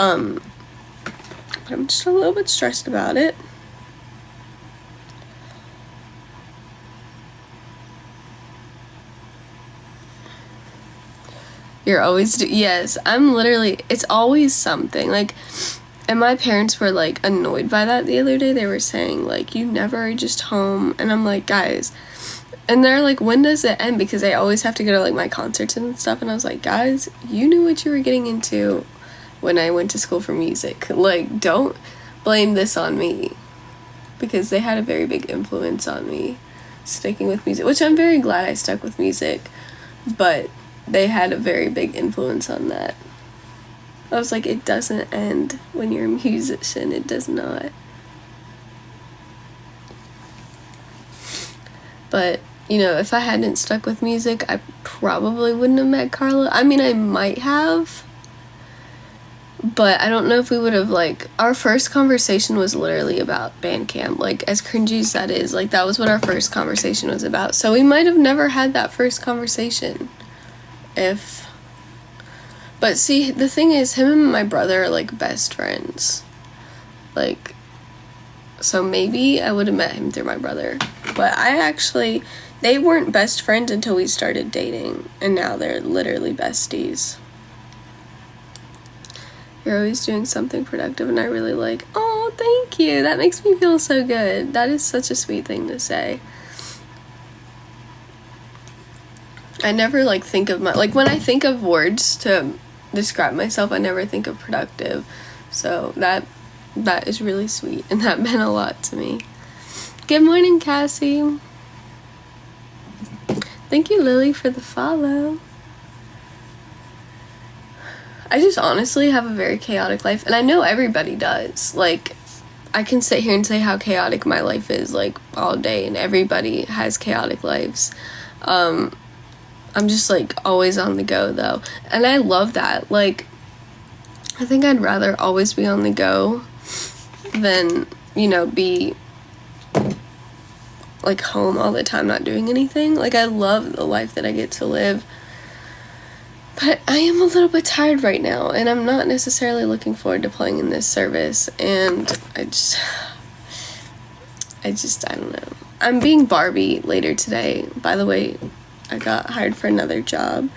But I'm just a little bit stressed about it. You're always yes, I'm literally, it's always something, like, and my parents were, like, annoyed by that the other day. They were saying, like, you never are just home, and I'm like, guys, and they're like, when does it end, because I always have to go to, like, my concerts and stuff, and I was like, guys, you knew what you were getting into when I went to school for music. Like, don't blame this on me, because they had a very big influence on me sticking with music, which I'm very glad I stuck with music, but they had a very big influence on that. I was like, it doesn't end when you're a musician. It does not. But, you know, if I hadn't stuck with music, I probably wouldn't have met Carla. I mean, I might have, but I don't know if we would have, like, our first conversation was literally about band camp. Like, as cringy as that is, like, that was what our first conversation was about. So we might have never had that first conversation. But see, the thing is, him and my brother are, like, best friends. Like, so maybe I would have met him through my brother. But they weren't best friends until we started dating. And now they're literally besties. You're always doing something productive, and I really like, oh, thank you. That makes me feel so good. That is such a sweet thing to say. I never, like, think of like, when I think of words to describe myself, I never think of productive. So that is really sweet, and that meant a lot to me. Good morning, Cassie. Thank you, Lily, for the follow. I just honestly have a very chaotic life, and I know everybody does. Like, I can sit here and say how chaotic my life is, like, all day, and everybody has chaotic lives. I'm just, like, always on the go, though. And I love that. Like, I think I'd rather always be on the go than, you know, be, like, home all the time not doing anything. Like, I love the life that I get to live. But I am a little bit tired right now, and I'm not necessarily looking forward to playing in this service. And I don't know. I'm being Barbie later today. By the way, I got hired for another job.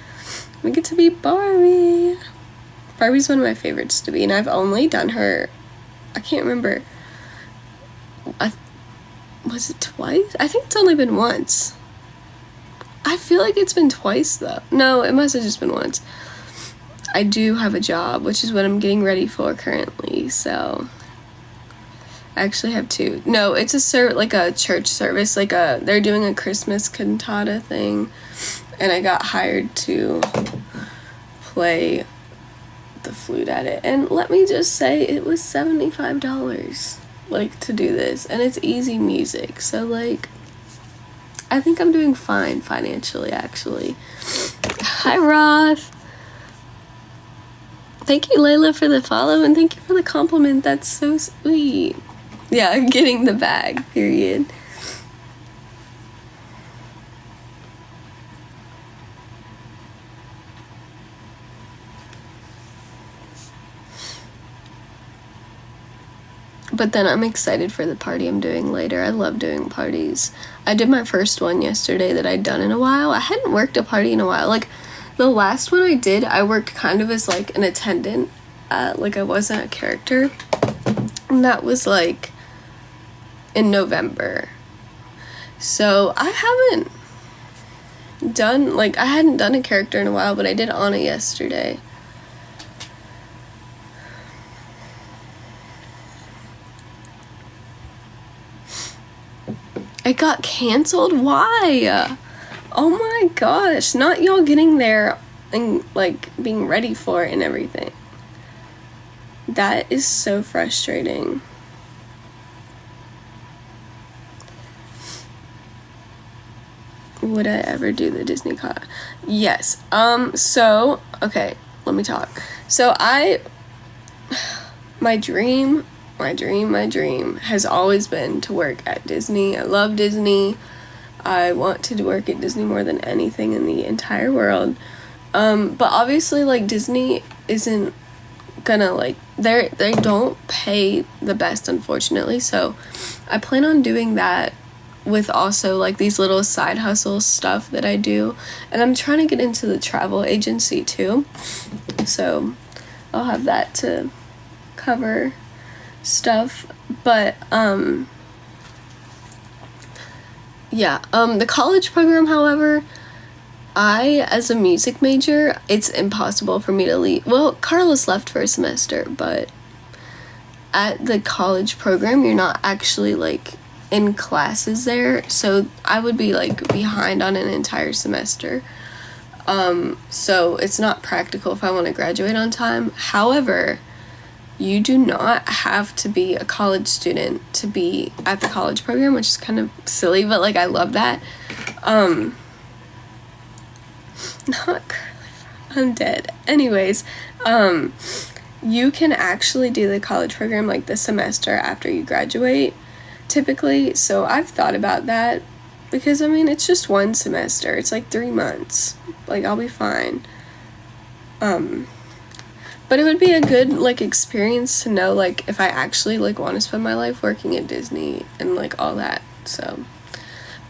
We get to be Barbie. Barbie's one of my favorites to be, and I've only done her, I can't remember. Was it twice? I think it's only been once. I feel like it's been twice, though. No, it must have just been once. I do have a job, which is what I'm getting ready for currently, so I actually have two. No, it's a church service, they're doing a Christmas cantata thing, and I got hired to play the flute at it. And let me just say, it was $75, like, to do this, and it's easy music, so, like, I think I'm doing fine financially, actually. Hi, Roth. Thank you, Layla, for the follow, and thank you for the compliment. That's so sweet. Yeah, getting the bag, period. But then I'm excited for the party I'm doing later. I love doing parties. I did my first one yesterday that I'd done in a while. I hadn't worked a party in a while. Like, the last one I did, I worked kind of as, like, an attendant. Like, I wasn't a character. And that was, like, in November. So I haven't done, like, I hadn't done a character in a while, but I did Anna yesterday. It got canceled? Why? Oh my gosh, not y'all getting there and, like, being ready for it and everything. That is so frustrating. Would I ever do the Disney con? Yes. So, okay, let me talk. So my dream has always been to work at Disney. I love Disney. I want to work at Disney more than anything in the entire world. But obviously, like, Disney isn't gonna like they don't pay the best, unfortunately, so I plan on doing that with also like these little side hustle stuff that I do, and I'm trying to get into the travel agency too, so I'll have that to cover stuff. But the college program, however, as a music major, it's impossible for me to leave. Well, Carlos left for a semester, but at the college program, you're not actually like in classes there, so I would be like behind on an entire semester. So it's not practical if I want to graduate on time. However, you do not have to be a college student to be at the college program, which is kind of silly, but like I love that. Not curly fry. I'm dead. Anyways, you can actually do the college program like the semester after you graduate, typically. So I've thought about that because I mean it's just one semester. It's like 3 months. Like I'll be fine. But it would be a good like experience to know like if I actually like want to spend my life working at Disney and like all that. So,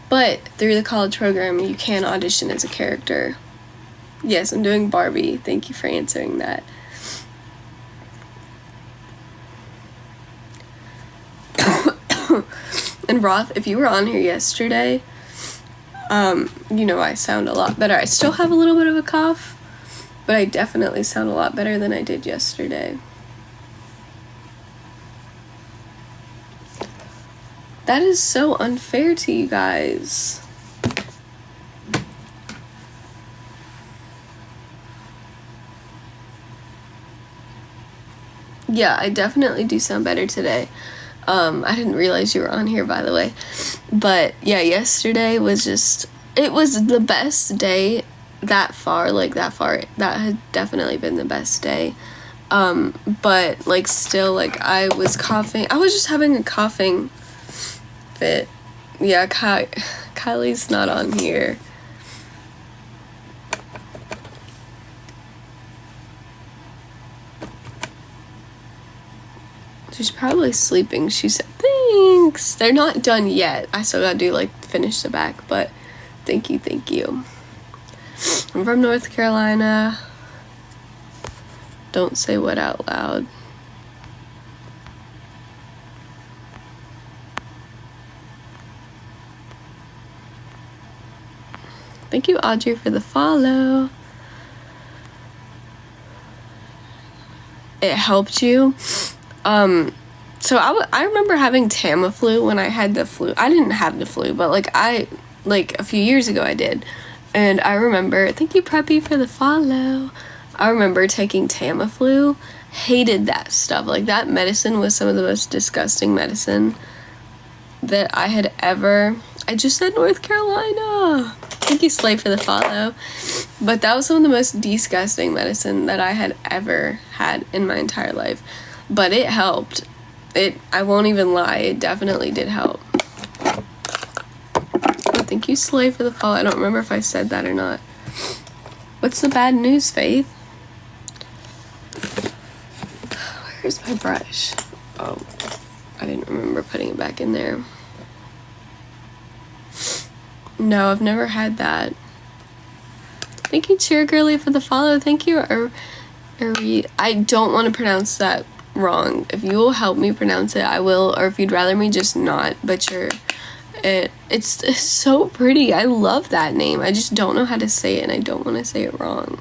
but through the college program, you can audition as a character. Yes, I'm doing Barbie. Thank you for answering that. And Roth, if you were on here yesterday, you know I sound a lot better. I still have a little bit of a cough, but I definitely sound a lot better than I did yesterday. That is so unfair to you guys. Yeah, I definitely do sound better today. I didn't realize you were on here, by the way. But yeah, yesterday was just, it was the best day that far. That had definitely been the best day. But like still, like I was coughing. I was just having a coughing fit. Yeah, Kylie's not on here. She's probably sleeping. She said, thanks. They're not done yet. I still gotta do, like, finish the back, but thank you, thank you. I'm from North Carolina. Don't say what out loud. Thank you, Audrey, for the follow. It helped you. So I remember having Tamiflu when I had the flu. I didn't have the flu, but like a few years ago I did. And I remember, thank you Preppy for the follow. I remember taking Tamiflu. Hated that stuff. Like that medicine was some of the most disgusting medicine that I had ever. I just said North Carolina. Thank you Slay for the follow. But that was some of the most disgusting medicine that I had ever had in my entire life. But it helped. I won't even lie, it definitely did help. Thank you, Slay, for the follow. I don't remember if I said that or not. What's the bad news, Faith? Where's my brush? Oh, I didn't remember putting it back in there. No, I've never had that. Thank you, Cheer Girly, for the follow. Thank you, I don't want to pronounce that wrong. If you will help me pronounce it, I will, or if you'd rather me just not butcher it. It's so pretty. I love that name. I just don't know how to say it, and I don't want to say it wrong.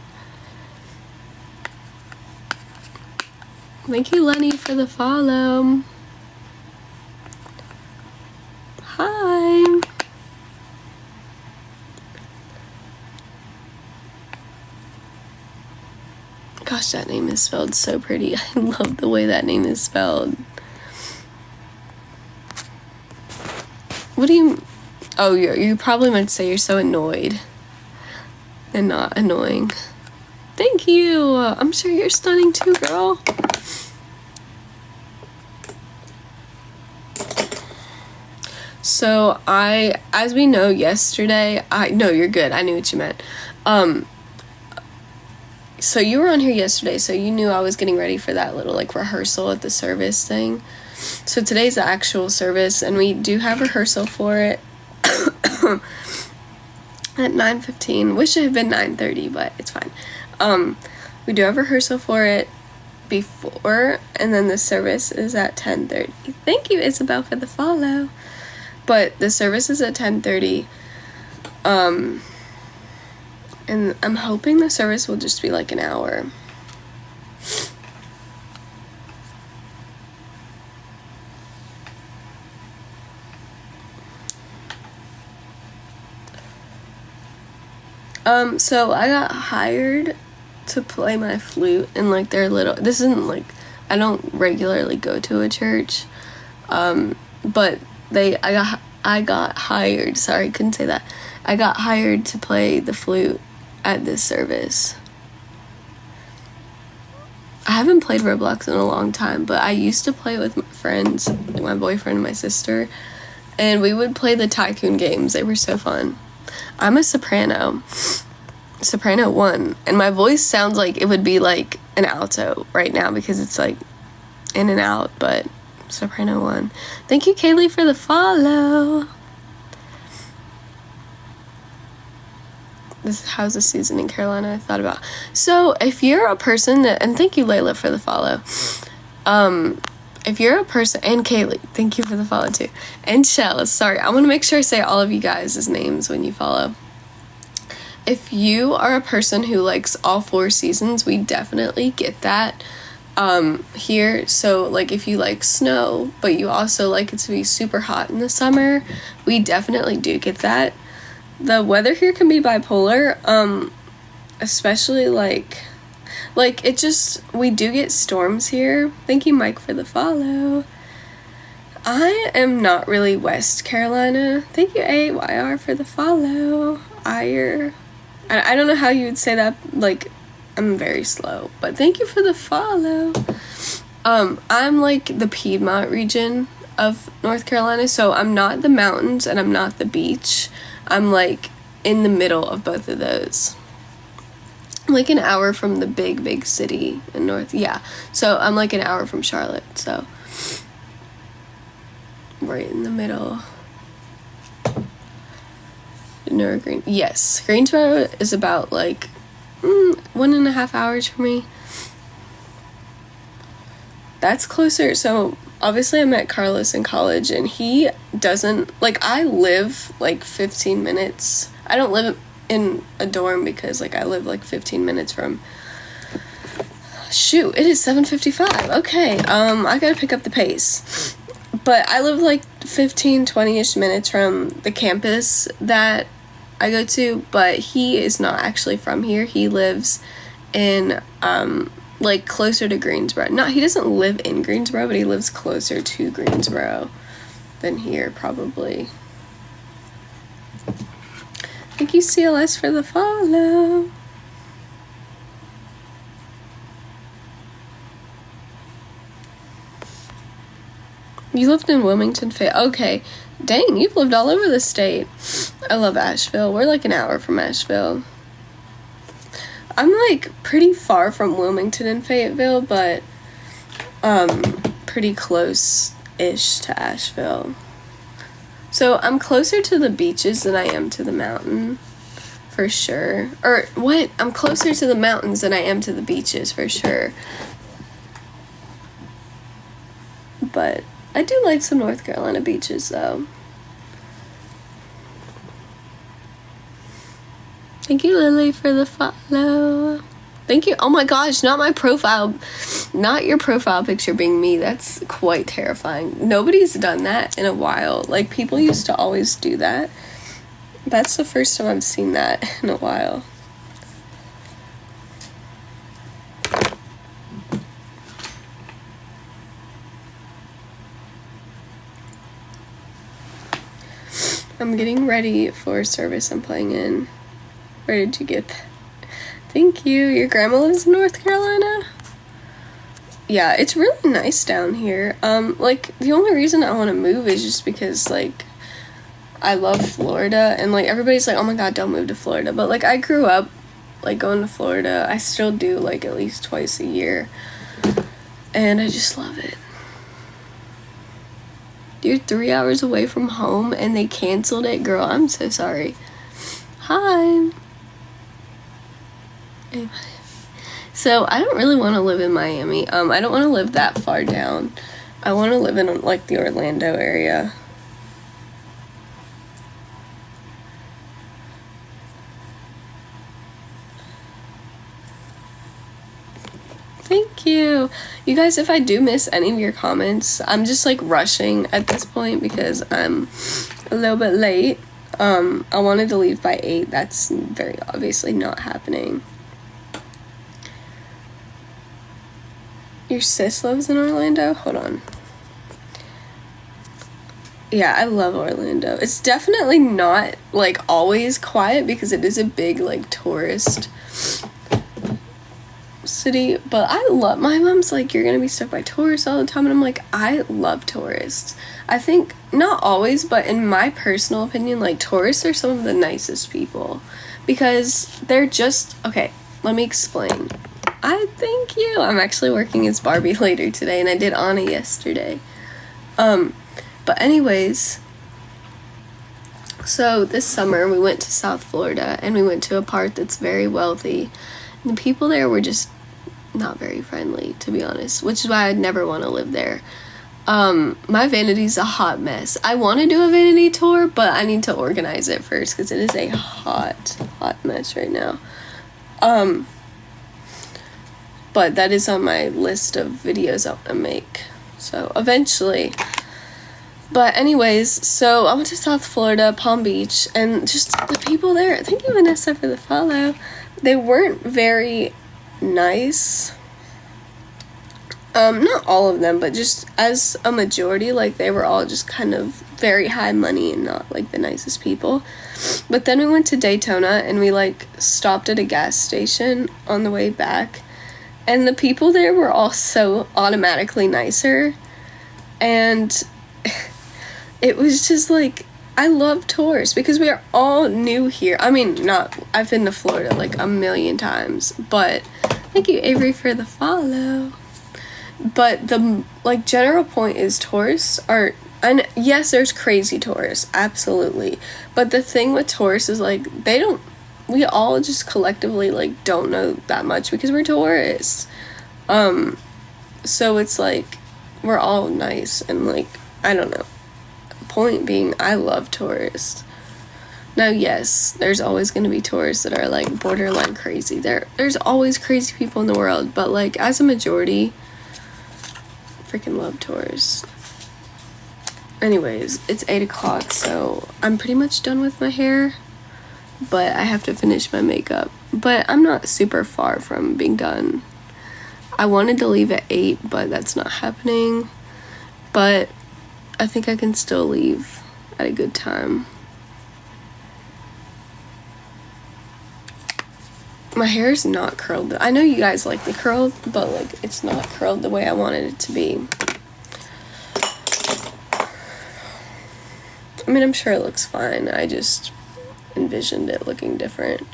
Thank you, Lenny, for the follow. Hi. Gosh, that name is spelled so pretty. I love the way that name is spelled. What do you... Oh, you probably meant to say you're so annoyed. And not annoying. Thank you! I'm sure you're stunning too, girl. So, as we know yesterday... No, you're good. I knew what you meant. so you were on here yesterday, so you knew I was getting ready for that little like rehearsal at the service thing. So today's the actual service, and we do have rehearsal for it at 9:15. Wish it had been 9:30, but it's fine. We do have rehearsal for it before, and then the service is at 10:30. Thank you, Isabel, for the follow. But the service is at 10:30. And I'm hoping the service will just be like an hour. So I got hired to play my flute in like their little, this isn't like, I don't regularly go to a church, but I got hired, sorry, couldn't say that. I got hired to play the flute at this service. I haven't played Roblox in a long time, but I used to play with my friends, like my boyfriend and my sister, and we would play the tycoon games. They were so fun. I'm a soprano 1, and my voice sounds like it would be like an alto right now because it's like in and out, but soprano 1. Thank you, Kaylee, for the follow. How's the season in Carolina? I thought about. So if you're a person that, and thank you, Layla, for the follow. If you're a person, and Kaylee, thank you for the follow too. And Shell, sorry, I want to make sure I say all of you guys' names when you follow. If you are a person who likes all 4 seasons, we definitely get that here. So like if you like snow, but you also like it to be super hot in the summer, we definitely do get that. The weather here can be bipolar, especially like it just, we do get storms here. Thank you, Mike, for the follow. I am not really West Carolina. Thank you, AYR, for the follow. I don't know how you would say that, like, I'm very slow, but thank you for the follow. I'm like the Piedmont region of North Carolina, so I'm not the mountains and I'm not the beach. I'm like in the middle of both of those. I'm like an hour from the big city in North, yeah. So I'm like an hour from Charlotte, so right in the middle. Yes, Greensboro is about like 1.5 hours from me. That's closer. So obviously I met Carlos in college, and he doesn't, like, I live like 15 minutes. I don't live in a dorm because like I live like 15 minutes from, shoot, it is 7:55. Okay, I gotta pick up the pace. But I live like 20-ish minutes from the campus that I go to, but he is not actually from here. He lives in like closer to Greensboro. No, he doesn't live in Greensboro, but he lives closer to Greensboro than here, probably. Thank you, CLS, for the follow. You lived in Wilmington, okay. Dang, you've lived all over the state. I love Asheville. We're like an hour from Asheville. I'm like pretty far from Wilmington and Fayetteville, but pretty close-ish to Asheville. So I'm closer to the beaches than I am to the mountain, for sure. Or what? I'm closer to the mountains than I am to the beaches, for sure. But I do like some North Carolina beaches, though. Thank you, Lily, for the follow. Thank you. Oh my gosh, not your profile picture being me. That's quite terrifying. Nobody's done that in a while. Like, people used to always do that. That's the first time I've seen that in a while. I'm getting ready for a service I'm playing in. Where did you get that? Thank you. Your grandma lives in North Carolina? Yeah, it's really nice down here. Like, the only reason I want to move is just because, like, I love Florida, and, like, everybody's like, oh my god, don't move to Florida. But, like, I grew up like going to Florida. I still do like at least twice a year. And I just love it. You're 3 hours away from home and they canceled it? Girl, I'm so sorry. Hi. Anyway. So I don't really want to live in Miami. I don't want to live that far down. I want to live in like the Orlando area. Thank you. You guys, if I do miss any of your comments, I'm just like rushing at this point because I'm a little bit late. I wanted to leave by 8. That's very obviously not happening. Your sis lives in Orlando? Hold on. Yeah, I love Orlando. It's definitely not like always quiet because it is a big like tourist city, but I love, my mom's like, you're gonna be stuck by tourists all the time, and I'm like, I love tourists. I think not always, but in my personal opinion, like tourists are some of the nicest people because they're just, okay, let me explain. Thank you. I'm actually working as Barbie later today, and I did Anna yesterday. But anyways, so this summer we went to South Florida and we went to a part that's very wealthy. The people there were just not very friendly, to be honest, which is why I'd never want to live there. My vanity's a hot mess. I want to do a vanity tour, but I need to organize it first because it is a hot mess right now. But that is on my list of videos I want to make. So eventually. But anyways, so I went to South Florida, Palm Beach, and just the people there, thank you Vanessa for the follow, they weren't very nice. Not all of them, but just as a majority, like they were all just kind of very high money and not like the nicest people. But then we went to Daytona and we like stopped at a gas station on the way back, and the people there were all so automatically nicer, and it was just like, I love tours because we are all new here. I mean, I've been to Florida like a million times, but thank you Avery for the follow. But the like general point is tourists are, and yes, there's crazy tourists, absolutely. But the thing with tourists is like we all just collectively like don't know that much because we're tourists. So it's like we're all nice and like, I don't know. Point being, I love tourists. Now yes, there's always going to be tourists that are like borderline crazy. There's always crazy people in the world, but like as a majority, freaking love tourists. Anyways, it's 8 o'clock, so I'm pretty much done with my hair, but I have to finish my makeup. But I'm not super far from being done. I wanted to leave at 8, but that's not happening. But I think I can still leave at a good time. My hair is not curled. I know you guys like the curl, but like it's not curled the way I wanted it to be. I mean, I'm sure it looks fine. I just envisioned it looking different.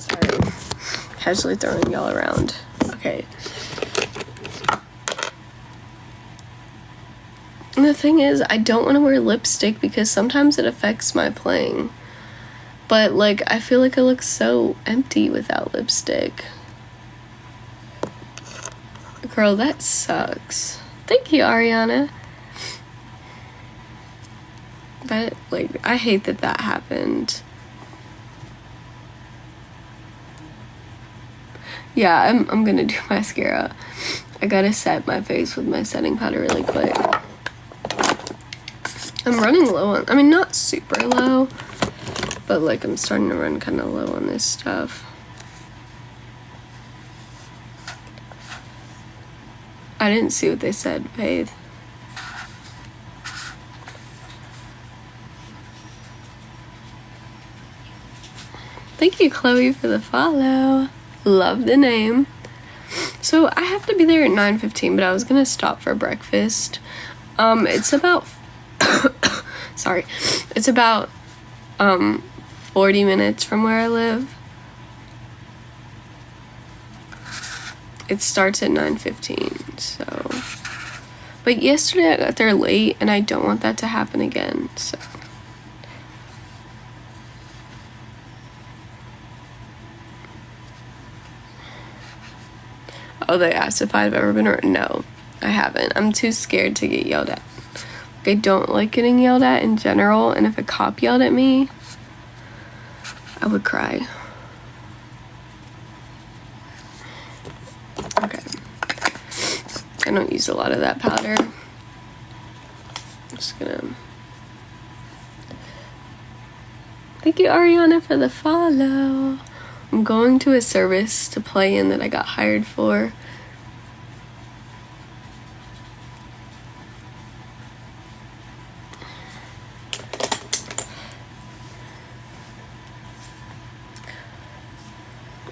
Sorry. Casually throwing y'all around. Okay. And the thing is, I don't want to wear lipstick because sometimes it affects my playing. But, like, I feel like I look so empty without lipstick. Girl, that sucks. Thank you, Ariana. But, like, I hate that happened. Yeah, I'm gonna do mascara. I gotta set my face with my setting powder really quick. I'm running low on, I mean, not super low, but like I'm starting to run kind of low on this stuff. I didn't see what they said, Faith. Thank you, Chloe, for the follow. Love the name. So I have to be there at 9:15, but I was gonna stop for breakfast. It's about sorry. It's about 40 minutes from where I live. It starts at 9:15, so. But yesterday I got there late, and I don't want that to happen again, so. Oh, they asked if I've ever been no, I haven't. I'm too scared to get yelled at. Like, I don't like getting yelled at in general, and if a cop yelled at me, I would cry. Okay. I don't use a lot of that powder. I'm just gonna... Thank you, Ariana, for the follow. I'm going to a service to play in that I got hired for.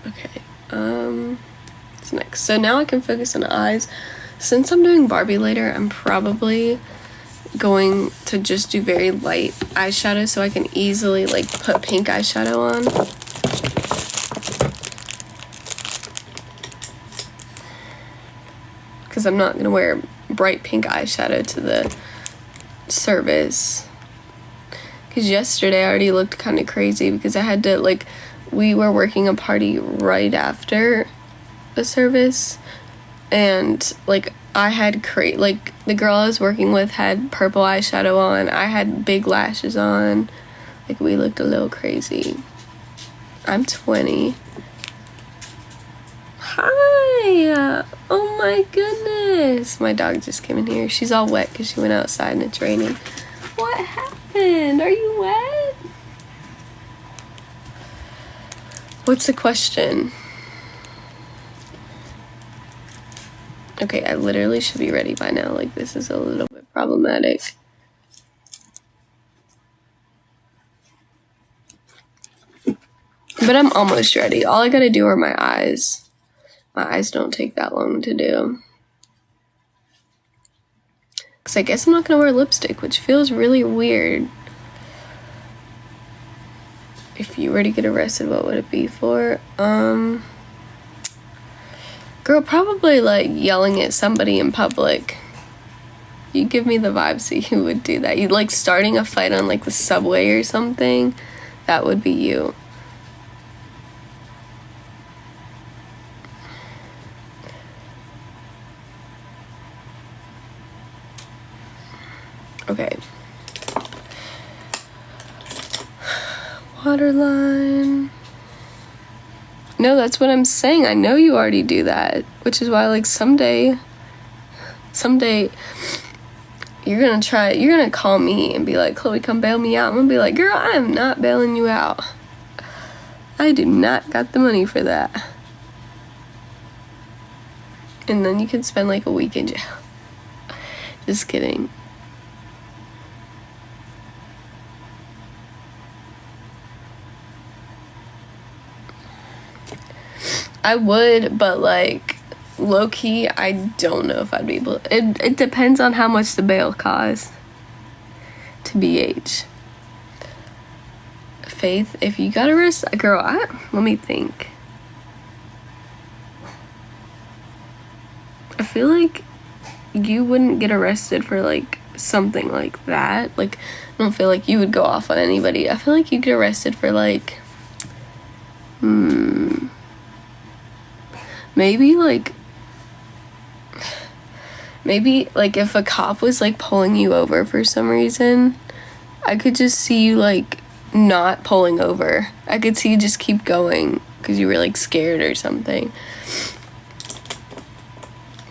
Okay, what's next? So now I can focus on eyes. Since I'm doing Barbie later, I'm probably going to just do very light eyeshadow so I can easily like put pink eyeshadow on. Because I'm not gonna wear bright pink eyeshadow to the service. Because yesterday I already looked kind of crazy because I had to like, we were working a party right after the service, and like I had like the girl I was working with had purple eyeshadow on, I had big lashes on, like we looked a little crazy. I'm 20. Hi! Oh my goodness! My dog just came in here. She's all wet because she went outside and it's raining. What happened? Are you wet? What's the question? Okay, I literally should be ready by now. Like, this is a little bit problematic. But I'm almost ready. All I gotta do are my eyes. My eyes don't take that long to do. Because I guess I'm not gonna wear lipstick, which feels really weird. If you were to get arrested, what would it be for? Girl, probably like yelling at somebody in public. You give me the vibes that you would do that. You like starting a fight on like the subway or something. That would be you. Okay. Waterline. No, that's what I'm saying. I know you already do that, which is why like someday you're gonna call me and be like, Chloe, come bail me out. I'm gonna be like, girl, I am not bailing you out. I do not got the money for that. And then you can spend like a week in jail. Just kidding. I would, but like low-key, I don't know if I'd be able. It depends on how much the bail costs. To BH. Faith, if you got arrested, girl, let me think. I feel like you wouldn't get arrested for like something like that. Like, I don't feel like you would go off on anybody. I feel like you get arrested for like maybe like if a cop was like pulling you over for some reason, I could just see you like not pulling over. I could see you just keep going because you were like scared or something.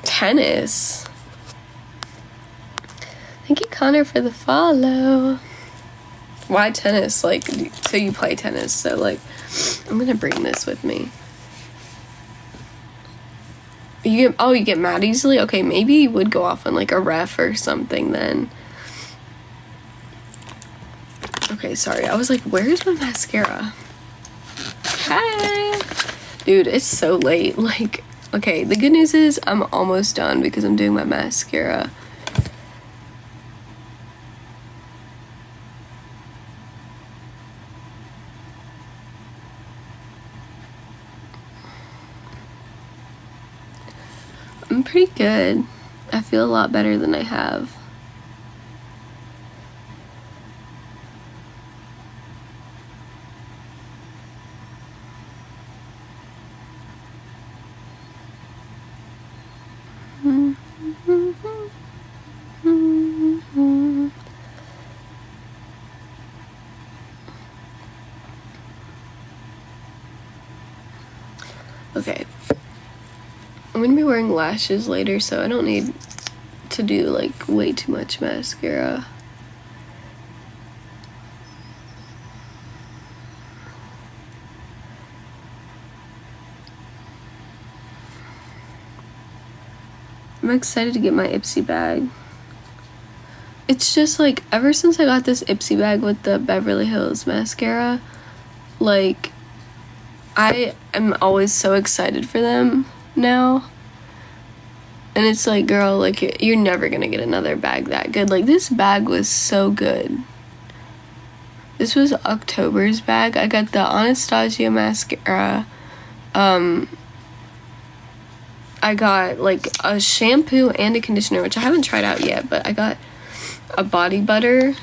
Tennis. Thank you, Connor, for the follow. Why tennis? Like, so you play tennis, so like I'm gonna bring this with me. You get mad easily? Okay, maybe you would go off on like a ref or something then. Okay, sorry. I was like, where's my mascara? Hi! Dude, it's so late. Like, okay, the good news is I'm almost done because I'm doing my mascara. I'm pretty good. I feel a lot better than I have. Okay. I'm gonna be wearing lashes later, so I don't need to do like way too much mascara. I'm excited to get my Ipsy bag. It's just like, ever since I got this Ipsy bag with the Beverly Hills mascara, like, I am always so excited for them now. And it's like, girl, like, you're never gonna get another bag that good. Like, this bag was so good. This was October's bag. I got the Anastasia mascara. I got like a shampoo and a conditioner, which I haven't tried out yet, but I got a body butter.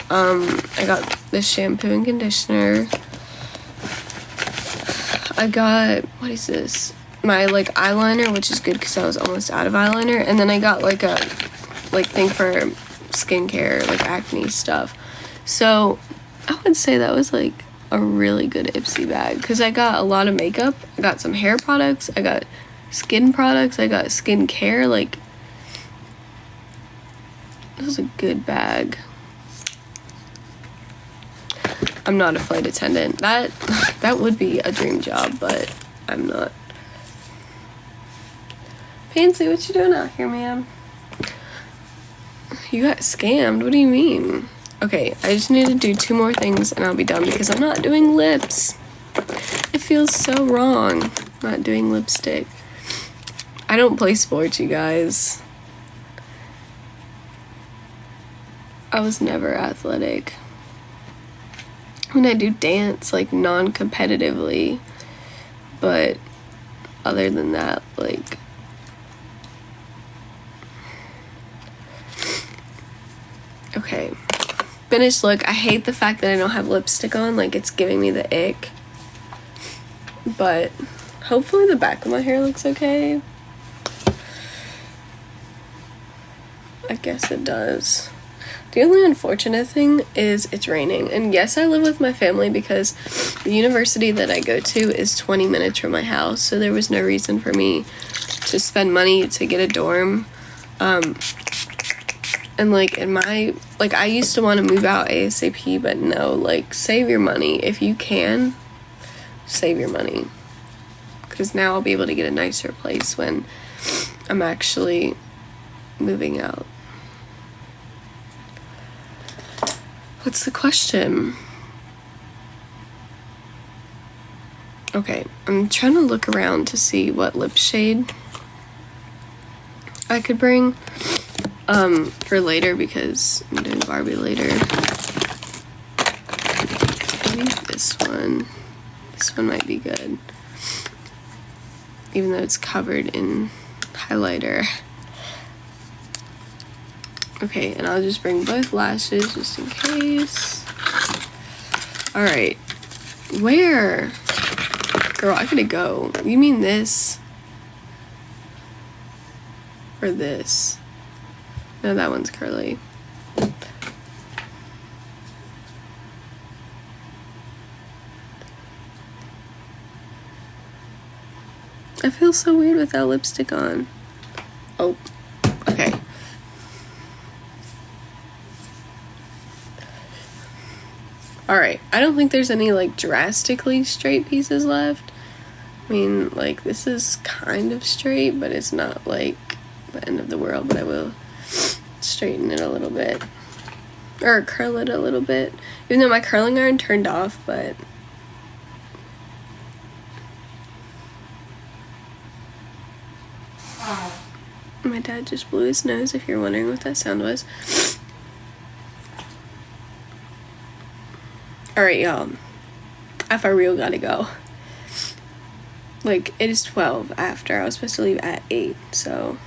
I got the shampoo and conditioner. I got, what is this? My like eyeliner, which is good because I was almost out of eyeliner. And then I got like a thing for skincare, like acne stuff. So I would say that was like a really good Ipsy bag because I got a lot of makeup. I got some hair products. I got skin products. I got skincare. Like, this was a good bag. I'm not a flight attendant. That would be a dream job, but I'm not. Pansy, what you doing out here, ma'am? You got scammed? What do you mean? Okay, I just need to do 2 more things and I'll be done because I'm not doing lips. It feels so wrong not doing lipstick. I don't play sports, you guys. I was never athletic. I mean, I do dance, like, non-competitively, but other than that, like, okay. Finished look. I hate the fact that I don't have lipstick on, like, it's giving me the ick, but hopefully the back of my hair looks okay. I guess it does. The only unfortunate thing is it's raining. And yes, I live with my family because the university that I go to is 20 minutes from my house. So there was no reason for me to spend money to get a dorm. And like I used to want to move out ASAP, but no, like, save your money. If you can, save your money. Because now I'll be able to get a nicer place when I'm actually moving out. What's the question? Okay, I'm trying to look around to see what lip shade I could bring for later because I'm doing Barbie later. Maybe this one. This one might be good. Even though it's covered in highlighter. Okay, and I'll just bring both lashes just in case. Alright. Where? Girl, I gotta go. You mean this? Or this? No, that one's curly. I feel so weird without lipstick on. Oh, okay. Alright, I don't think there's any, like, drastically straight pieces left. I mean, like, this is kind of straight, but it's not, like, the end of the world, but I will straighten it a little bit. Or curl it a little bit. Even though my curling iron turned off, but... My dad just blew his nose, if you're wondering what that sound was. Alright, y'all. I for real gotta go. Like, it is 12 after. I was supposed to leave at 8, so...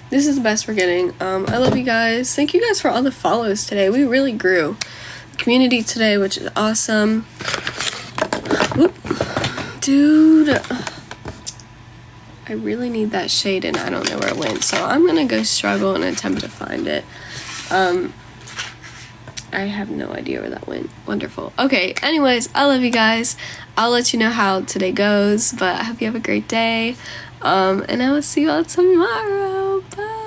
This is the best we're getting. I love you guys. Thank you guys for all the follows today. We really grew community today, which is awesome. Whoop. Dude, I really need that shade and I don't know where it went, so I'm gonna go struggle and attempt to find it. I have no idea where that went. Wonderful. Okay, anyways, I love you guys. I'll let you know how today goes, but I hope you have a great day. And I will see you all tomorrow. Bye.